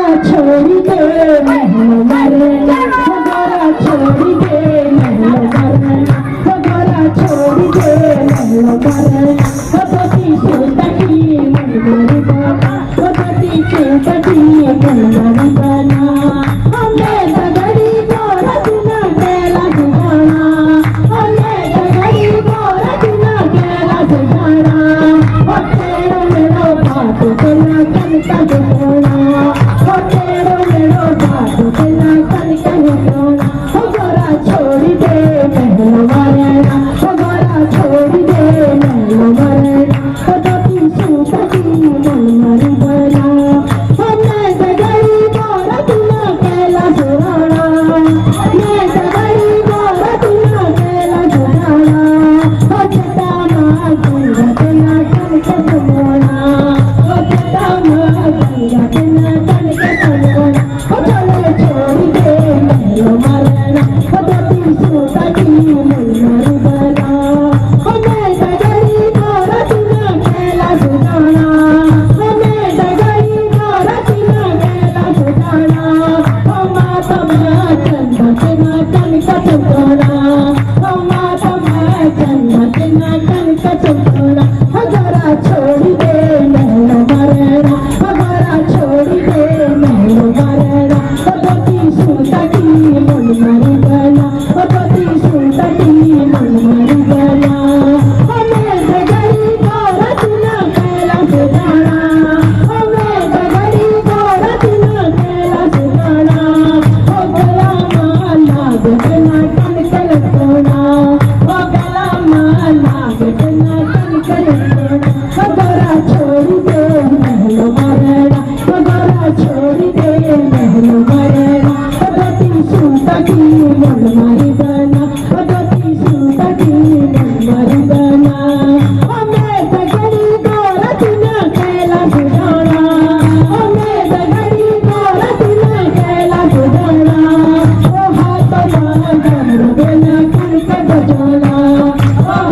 छोड़ी दे महल मरना गोरा छोड़ी दे महल मरना गोरा छोड़ी दे महल मरना पति सुतकी मन मरी बना पति सुतकी मन मरी बना हमने दगड़ी गोरा दिना केला सुजाना हमने दगड़ी गोरा दिना केला सुजाना तेरो मेरो बात तेरा कन का जोड़ा तेरो मेरो बात तेरा कन का जोड़ा गोरा छोड़ी दे महल मरना गोरा छोड़ी दे महल मरना पति सुतकी मन मरी बना हमने दगड़ी गोरा दिना केला सुजाना हमने दगड़ी गोरा दिना केला सुजाना चटा मां गंगा तेरा कन का जोड़ा चटा मां गंगा तेरा कन का जोड़ा चले छोड़ी दे महल मरना पति सुतकी मन मरी बना हमने दगड़ी गोरा दिना केला सुजाना हमने दगड़ी गोरा दिना केला सुजाना माता मां चंदा तेरा कन का जोड़ा माता मां चंदा तेरा कन का जोड़ा गोरा छोड़ी दे महल मरना गोरा छोड़ी दे महल मरना पति सुतकी मन मरी बना पति सुतकी मन मरी बना हमें दगड़ी गोरा दिना केला सुजाना हमें दगड़ी गोरा दिना केला सुजाना गला मां लाग तेरा कन का जोड़ा गला मां लाग तेरा कन का जोड़ा गोरा छोड़ी दे महल मरना गोरा छोड़ी दे महल मरना पति सुतकी मन मरी बना पति सुतकी मन मरी बना हमें दगड़ी गोरा दिना केला सुजाना हमें दगड़ी गोरा दिना केला सुजाना हाथ मां डमरू देना कन का जोड़ा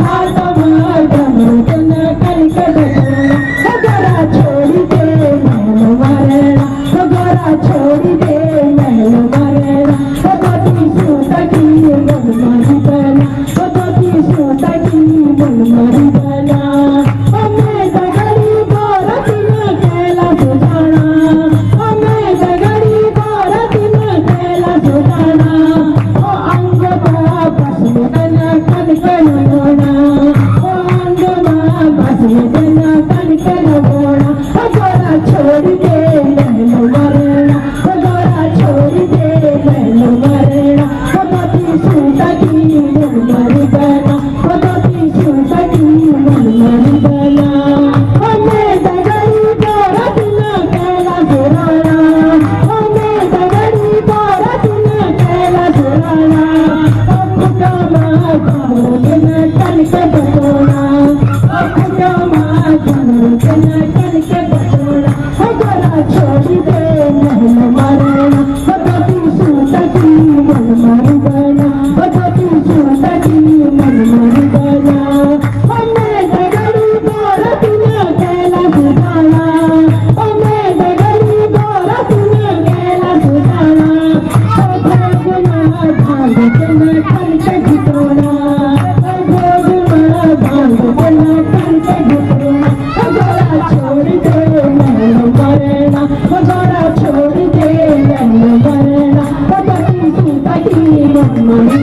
हाथ मां डमरू देना कन का जोड़ा गोरा छोड़ी दे महल मरना गोरा छोड़ी दे महल मरना पति सुतकी मन मरी बना पति सुतकी मन मरी बना हमें दगड़ी गोरा दिना केला सुजाना हमें दगड़ी गोरा दिना केला सुजाना अंग मां बस में देना कन का जोड़ा अंग मां बस में देना कन का जोड़ा गोरा छोड़ी दे महल मरना गोरा छोड़ी दे महल मरना पति सुतकी मन मरी बना पति सुतकी मन मरी बना हमें दगड़ी गोरा दिना केला सुजाना हमें दगड़ी गोरा दिना केला सुजाना खुदा मां गंगा तेरा कन का जोड़ा खुदा मां गंगा तेरा कन का जोड़ा गोरा छोड़ी दे महल मरना पति सुतकी मन मरी बना पति सुतकी मन मरी बना हमें दगड़ी गोरा दिना केला सुजाना हमें दगड़ी गोरा दिना केला सुजाना भोग मां भांग तेरा कन का जोड़ा भोग मां भांग तेरा कन का जोड़ा गोरा छोड़ी दे महल मरना गोरा छोड़ी दे महल मरना पति सुतकी मन मरी